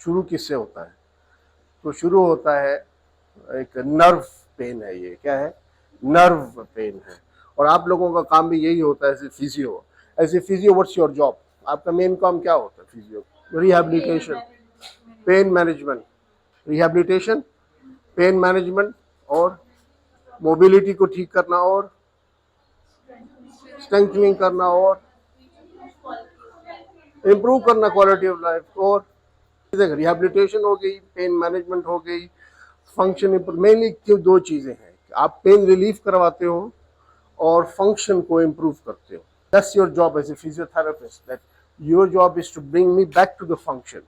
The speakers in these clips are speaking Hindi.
शुरू किससे होता है? तो शुरू होता है एक नर्व पेन है, ये क्या है? नर्व पेन है। और आप लोगों का काम भी यही होता है as a physio what's your job? आपका मेन काम क्या होता है physio? Rehabilitation, pain management, rehabilitation, pain management और मोबिलिटी को ठीक करना और स्ट्रेंथनिंग करना और इम्प्रूव करना क्वालिटी ऑफ लाइफ। और रिहैबिलिटेशन हो गई, पेन मैनेजमेंट हो गई, फंक्शन मेनली क्यों दो चीजें हैं, आप पेन रिलीफ करवाते हो और फंक्शन को इम्प्रूव करते हो। That's your job as a physiotherapist, that your job is to bring me back to the function,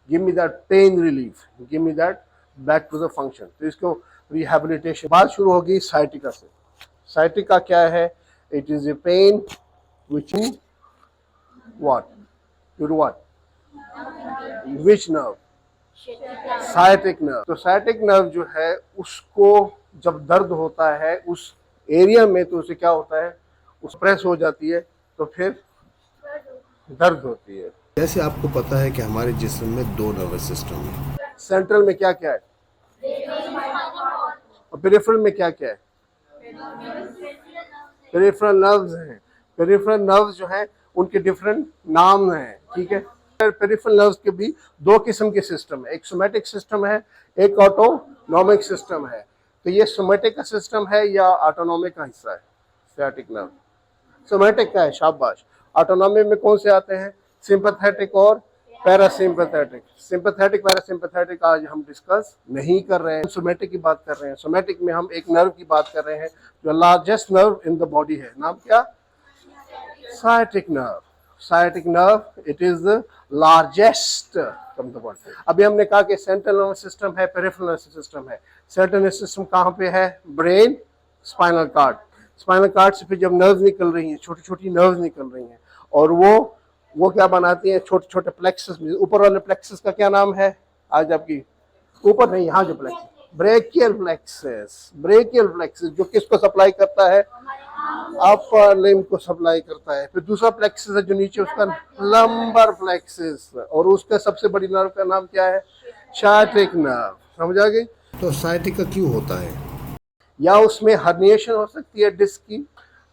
give me that pain relief, give me that back to the function. तो इसको रिहैबिलिटेशन। बात शुरू होगी साइटिका से। साइटिका क्या है? It is a pain which you what you what which nerve? Sciatic nerve. तो साइटिक नर्व जो है उसको जब दर्द होता है उस एरिया में, तो उसे क्या होता है, उस प्रेस हो जाती है तो फिर दर्द होती है। जैसे आपको पता है कि हमारे जिस्म में दो नर्वस सिस्टम है। सेंट्रल में क्या क्या है और पेरिफेरल में क्या क्या है? पेरिफेरल नर्व्स हैं। पेरिफेरल नर्व्स जो हैं उनके डिफरेंट नाम हैं, ठीक है। पेरिफेरल नर्व्स के भी दो किस्म के सिस्टम है, एक सोमैटिक सिस्टम है, एक ऑटोनॉमिक सिस्टम है। तो ये सोमैटिक का सिस्टम है या ऑटोनॉमिक का हिस्सा है? सियाटिक नर्व सोमैटिक का है, शाबाश। ऑटोनॉमिक में कौन से आते हैं? सिंपैथेटिक और पैरासिम्पैथेटिक। सिंपैथेटिक पैरासिम्पैथेटिक आज हम डिस्कस नहीं कर रहे हैं, सोमैटिक की बात कर रहे हैं। सोमैटिक में हम एक नर्व की बात कर रहे हैं जो largest nerve in the body है। नाम क्या? Sciatic nerve. Sciatic nerve, it is the largest from the body. अभी हमने कहा कि सेंट्रल नर्वस सिस्टम है, पेरिफेरल नर्वस सिस्टम है। सेंट्रल नर्वस सिस्टम कहाँ पे है? Brain, spinal cord. Spinal cord से फिर जब नर्व निकल रही हैं, छोटी छोटी नर्व निकल रही हैं, और वो क्या बनाती हैं? छोटे छोटे प्लेक्सस। ऊपर वाले प्लेक्सस का क्या नाम है? आज आपकी ऊपर नहीं, यहाँ जो plexus, brachial plexus. Brachial plexus जो किसको सप्लाई करता है? अपर लिम्ब को सप्लाई करता है। फिर दूसरा प्लेक्सस है जो नीचे, उसका लंबर प्लेक्सस, और उसका सबसे बड़ी नर्व का नाम क्या है? Sciatic nerve. समझ आ गई? तो साइटिका क्यों होता है? या उसमें हर्निएशन हो सकती है, डिस्क की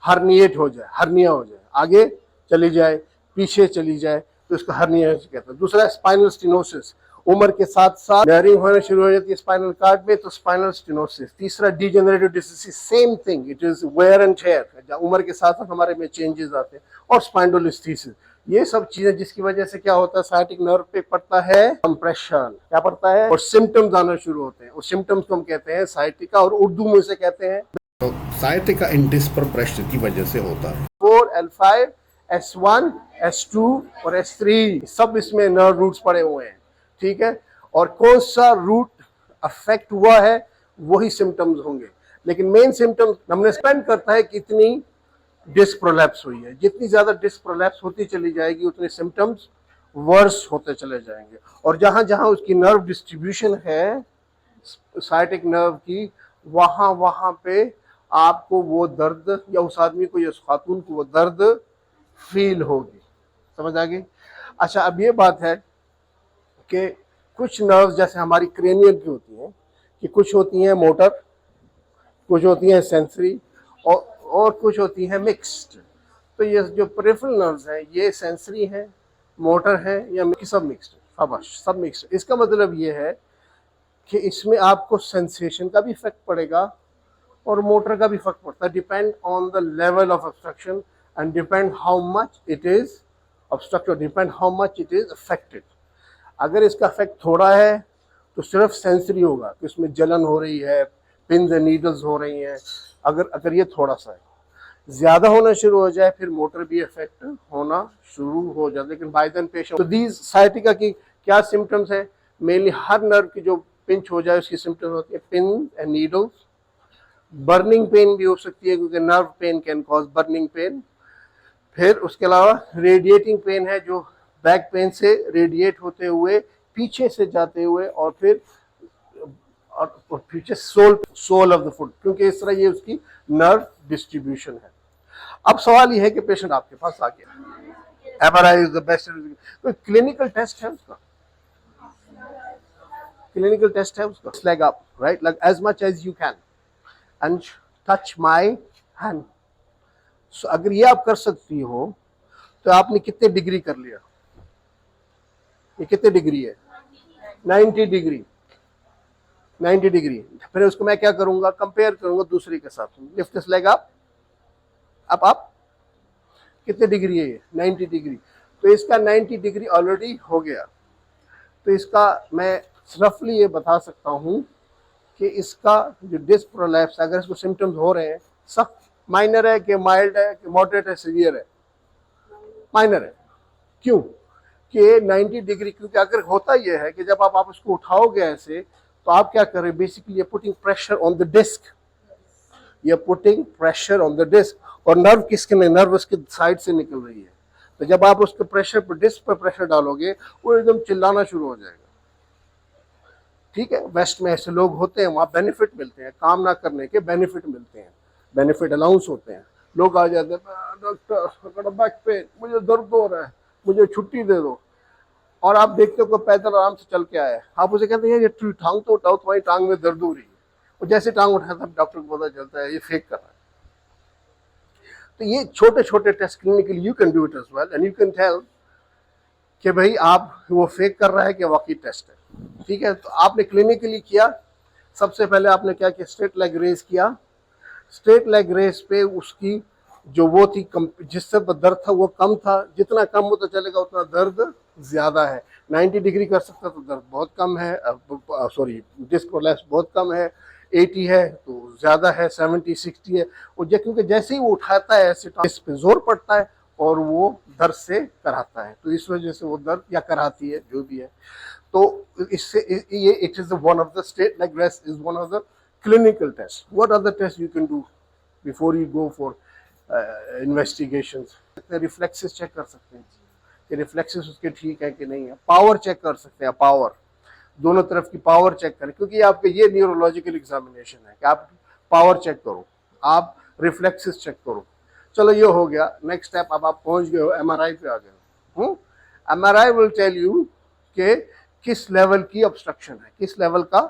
हर्निएट हो जाए, हर्निया हो जाए, आगे चली जाए, पीछे चली जाए, तो इसको हर्निया कहते हैं। दूसरा स्पाइनल स्टेनोसिस, उम्र के साथ साथ नरिंग होने शुरू हो जाती है स्पाइनल कार्ड में, तो स्पाइनल स्टेनोसिस। तीसरा degenerative disease, same thing, it is wear and tear, उम्र के साथ साथ हमारे में चेंजेस आते हैं। और स्पाइंडोलिस्थेसिस, ये सब चीजें जिसकी वजह से क्या होता है? साइटिक नर्व पे पड़ता है कंप्रेशन। क्या पड़ता है? और सिम्टम्स आना शुरू होते हैं, और सिम्टम्स को हम कहते हैं साइटिका, और उर्दू में से कहते हैं। तो साइटिका इंडिस पर प्रेशर की वजह से होता है। 4, L5, S1, S2 और S3 सब इसमें नर्व रूट्स पड़े हुए हैं, ठीक है। और कौन सा रूट अफेक्ट हुआ है वही सिम्टम्स होंगे, लेकिन मेन सिम्टम्स हमने स्पेंड करता है कितनी डिस्क प्रोलैप्स हुई है। जितनी ज्यादा डिस्क प्रोलैप्स होती चली जाएगी उतने सिम्टम्स वर्स होते चले जाएंगे। और जहां जहां उसकी नर्व डिस्ट्रीब्यूशन है साइटिक नर्व की, वहां वहां पे आपको वो दर्द, या उस आदमी को या उस खातून को वो दर्द फील होगी। समझ आ गई? अच्छा, अब ये बात है कि कुछ नर्व्स जैसे हमारी क्रेनियल की होती हैं, कि कुछ होती हैं मोटर, कुछ होती हैं सेंसरी, और कुछ होती हैं मिक्स्ड। तो ये जो पेरिफेरल नर्व्स हैं ये सेंसरी हैं, मोटर है, या सब मिक्स्ड? शाबाश, सब मिक्स्ड। इसका मतलब ये है कि इसमें आपको सेंसेशन का भी इफेक्ट पड़ेगा और मोटर का भी फर्क पड़ता है, depend on the level of obstruction and depend how much it is obstructed, depend how much it is affected. अगर इसका इफेक्ट थोड़ा है तो सिर्फ सेंसरी होगा कि उसमें जलन हो रही है, पिन्स एंड नीडल्स हो रही हैं। अगर ये थोड़ा सा है, ज्यादा होना शुरू हो जाए फिर मोटर भी इफेक्ट होना शुरू हो जाए। लेकिन बाय देन पेशेंट, तो दीज साइटिका की क्या सिम्टम्स है? मेनली हर नर्व की जो पिंच हो जाए उसकी सिम्टम्स होती है pin and needles, burning pain भी हो सकती है क्योंकि nerve pain can cause burning pain. फिर उसके अलावा रेडिएटिंग पेन है जो बैक पेन से रेडिएट होते हुए पीछे से जाते हुए और फिर पीछे सोल ऑफ द फुट, क्योंकि इस तरह ये उसकी नर्व डिस्ट्रीब्यूशन है। अब सवाल ये है कि पेशेंट आपके पास आ गया, MRI इज द बेस्ट, कोई क्लिनिकल टेस्ट है उसका? क्लिनिकल टेस्ट है उसका, leg up, right, leg as much as you can and touch my hand. So अगर ये आप कर सकती हो तो आपने कितने डिग्री कर लिया? ये कितने डिग्री है? 90 डिग्री। 90 डिग्री। फिर उसको मैं क्या करूंगा? कंपेयर करूंगा दूसरे के साथ। Lift this leg up, up. कितने डिग्री है ये? 90 डिग्री। तो इसका 90 डिग्री ऑलरेडी हो गया। तो इसका मैं रफली ये बता सकता हूं कि इसका जो डिस्क प्रोलैप्स, अगर इसको सिम्टम्स हो रहे हैं, सब माइनर है कि माइल्ड है कि मॉडरेट है, सीवियर है? माइनर है। क्यों? कि 90 डिग्री, क्योंकि अगर होता यह है कि जब आप उसको उठाओगे ऐसे, तो आप क्या कर रहे हैं? Basically putting pressure on the disc, ये putting pressure on the disc. और नर्व किसके में? नर्व उसके साइड से निकल रही है। तो जब आप उसके प्रेशर पर, डिस्क पर प्रेशर डालोगे, वो एकदम चिल्लाना शुरू हो जाएगा। ठीक है, वेस्ट में ऐसे लोग होते हैं, वहाँ बेनिफिट मिलते हैं, काम ना करने के बेनिफिट मिलते हैं, बेनिफिट अलाउंस होते हैं। लोग आ जाते हैं, डॉक्टर बैक पेन, मुझे दर्द हो रहा है, मुझे छुट्टी दे दो। और आप देखते हो कि पैदल आराम से चल के आया है, आप उसे कहते हैं ये टांग तो उठाओ, तुम्हारी टांग में दर्द हो रही है। और जैसे टांग उठाता है डॉक्टर को पता चलता है ये फेक कर रहा है। तो ये छोटे छोटे test clinically you can do it as well and you can tell कि भाई आप वो फेक कर रहा है कि वाकई टेस्ट है। ठीक है, तो आपने क्लिनिकली किया। सबसे पहले आपने क्या किया? स्ट्रेट लेग रेस किया। स्ट्रेट लेग रेस पे उसकी जो वो थी, जिससे दर्द था वो कम था। जितना कम होता चलेगा उतना दर्द ज्यादा है। 90 डिग्री कर सकता तो दर्द बहुत कम है, सॉरी डिस्क प्रोलैप्स बहुत कम है। 80 है तो ज्यादा है, 70 60 है। और क्योंकि जैसे ही वो उठाता है ऐसे इस पे जोर पड़ता है और वो दर्द से कराता है, तो इस वजह से वो दर्द या कराती है, जो भी है। तो इससे ये it is one of the straight leg raise is one of the clinical test. What other test you can do before you go for investigations? Reflexes check कर सकते हैं कि रिफ्लेक्सेस उसके ठीक है कि नहीं है। पावर चेक कर सकते हैं, पावर, दोनों तरफ की पावर चेक करें, क्योंकि आपके ये न्यूरोलॉजिकल एग्जामिनेशन है कि आप पावर चेक करो, आप रिफ्लेक्सेस चेक करो। चलो ये हो गया। नेक्स्ट स्टेप, अब आप पहुंच गए हो, एमआरआई पे आ गए हो। एमआरआई विल टेल यू कि किस लेवल की ऑब्स्ट्रक्शन है, किस लेवल का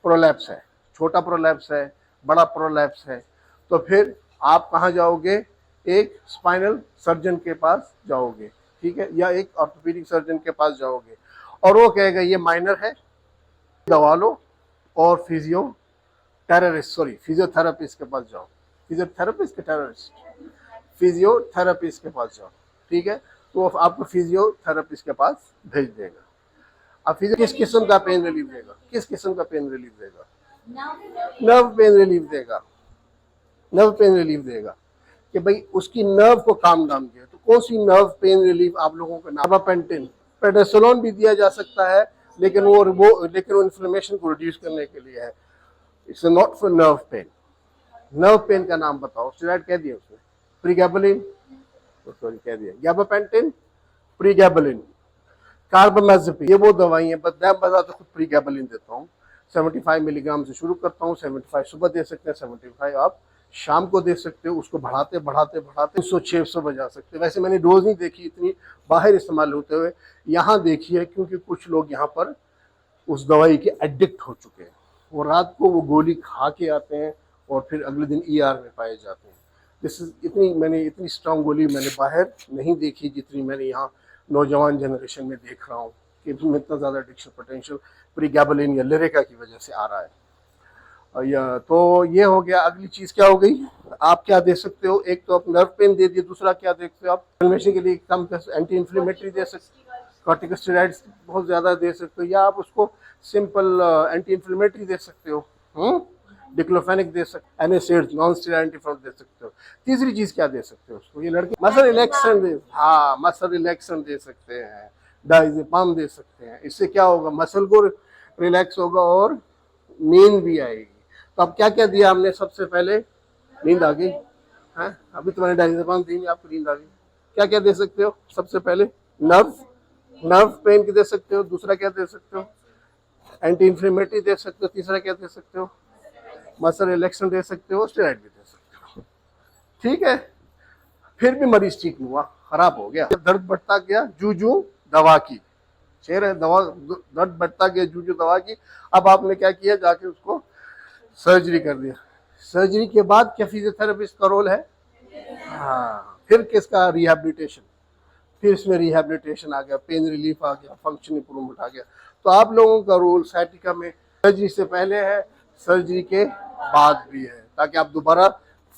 प्रोलैप्स है, छोटा प्रोलैप्स है, बड़ा प्रोलैप्स है। तो फिर आप कहाँ जाओगे? एक स्पाइनल सर्जन के पास जाओगे, ठीक है, या एक ऑर्थोपेडिक सर्जन के पास जाओगे, और वो कहेगा ये माइनर है, दवा लो, और फिजियोथेरेपिस्ट के पास जाओ। फिजियोथेरेपिस्ट के टेररिस्ट, फिजियोथेरेपिस्ट के पास जाओ, ठीक है। तो वो आपको फिजियोथेरेपिस्ट के पास भेज देगा। अब फिजियो किस किस्म का पेन रिलीफ देगा? किस किस्म का पेन रिलीफ देगा? नर्व पेन रिलीफ देगा। नर्व पेन रिलीफ देगा कि भाई उसकी नर्व को काम डाउन किया। तो कौन सी नर्व पेन रिलीफ आप लोगों को? गाबापेंटिन, प्रेडासोलोन भी दिया जा सकता है, लेकिन वो इन्फ्लेमेशन को रिड्यूस करने के लिए है। It's not for nerve pain. Nerve pain का नाम बताओ। स्टेरॉइड कह दिया उसने, प्रीगैबलिन, सॉरी कह दिया, गाबापेंटिन, प्रीगैबलिन, कार्बामेज़ेपिन, ये वो दवाई है। बस मैं बताता खुद प्रीगैबलिन देता हूँ। 75 मिलीग्राम से शुरू करता हूँ। 75 सुबह दे सकते हैं, 75 आप शाम को दे सकते हो। उसको बढ़ाते बढ़ाते बढ़ाते 100-600 बजा सकते हो। वैसे मैंने डोज नहीं देखी इतनी बाहर इस्तेमाल होते हुए, यहाँ देखी है, क्योंकि कुछ लोग यहाँ पर उस दवाई के एडिक्ट हो चुके हैं। वो रात को वो गोली खा के आते हैं और फिर अगले दिन ER में पाए जाते हैं। इतनी स्ट्रांग गोली मैंने बाहर नहीं देखी जितनी मैंने यहाँ नौजवान जनरेशन में देख रहा हूँ कि इसमें इतना ज़्यादा एडिक्शन पोटेंशियल प्रीगैबलिन या लिरिका की वजह से आ रहा है। तो ये हो गया। अगली चीज़ क्या हो गई? आप क्या दे सकते हो? एक तो आप नर्व पेन दे दिए, दूसरा क्या देखते हो आप? इन्फ्लेमेशन के लिए कम एंटी इन्फ्लेमेटरी दे सकते हो, कॉर्टिकोस्टेरॉइड्स बहुत ज़्यादा दे सकते हो, या आप उसको सिंपल एंटी इन्फ्लेमेटरी दे सकते हो, डिक्लोफेनिक दे सकते हो, एनएसएड्स नॉन स्टेरॉइड एंटीफंगल दे सकते हो। तीसरी चीज़ क्या दे सकते हो उसको? ये लड़के मसल रिलैक्सेंट दे, हाँ मसल रिलैक्सेंट दे सकते हैं, डायज़ेपाम दे सकते हैं। इससे क्या होगा? मसल को रिलैक्स होगा और नींद भी आएगी। तो अब क्या क्या दिया हमने? सबसे पहले नींद आ गई है, अभी तुम्हारे डायज़ेपाम दी, आपको नींद आ गई। क्या क्या दे सकते हो? सबसे पहले नर्व पेन की दे सकते हो। दूसरा क्या दे सकते हो? एंटी इन्फ्लेमेटरी दे सकते हो। तीसरा क्या दे सकते हो? मसल रिलैक्सेंट दे सकते हो, स्टेरॉइड भी दे सकते हो। ठीक है, फिर भी मरीज ठीक नहीं हुआ, खराब हो गया, दर्द बढ़ता गया, जू दवा की, शेर है, दवा दर्द बढ़ता गया जू जू दवा की। अब आपने क्या किया, जाके उसको सर्जरी कर दिया। सर्जरी के बाद क्या फिजियोथेरेपिस्ट का रोल है? हाँ, फिर किसका? रिहैबिलिटेशन। फिर इसमें रिहैबिलिटेशन आ गया, पेन रिलीफ आ गया, फंक्शन इंप्रूवमेंट आ गया। तो आप लोगों का रोल साइटिका में सर्जरी से पहले है, सर्जरी के बाद भी है, ताकि आप दोबारा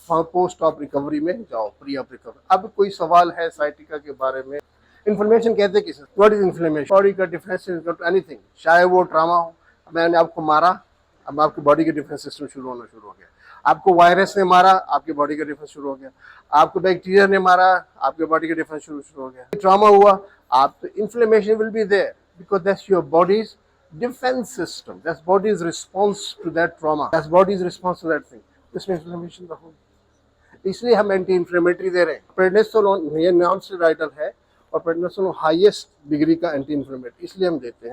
पोस्ट ऑप रिकवरी में जाओ, प्री ऑप रिकवरी। अब कोई सवाल है साइटिका के बारे में? इन्फ्लेमेशन कहते हैं किसे? What is inflammation? बॉडी का डिफेंस सिस्टम टू एनीथिंग, चाहे वो ट्रामा हो, मैंने आपको मारा, अब आपकी बॉडी का डिफेंस सिस्टम शुरू होना शुरू हो गया। आपको वायरस ने मारा, आपकी बॉडी का डिफेंस शुरू हो गया। आपको बैक्टीरिया ने मारा, आपकी बॉडी का डिफेंस शुरू हो गया। ट्रॉमा हुआ, आप तो inflammation will be there, because that's your body's defence system, that's body's response to that trauma, that's body's response to that thing. इसमें इन्फ्लेमेशन तो होगी, इसलिए हम एंटी इन्फ्लेमेटरी दे रहे हैं। प्रेडनिसोलोन ये नॉन स्टेरॉइडल है, और प्रेडनिसोलोन हाईएस्ट डिग्री का एंटी इन्फ्लेमेटरी, इसलिए हम देते हैं।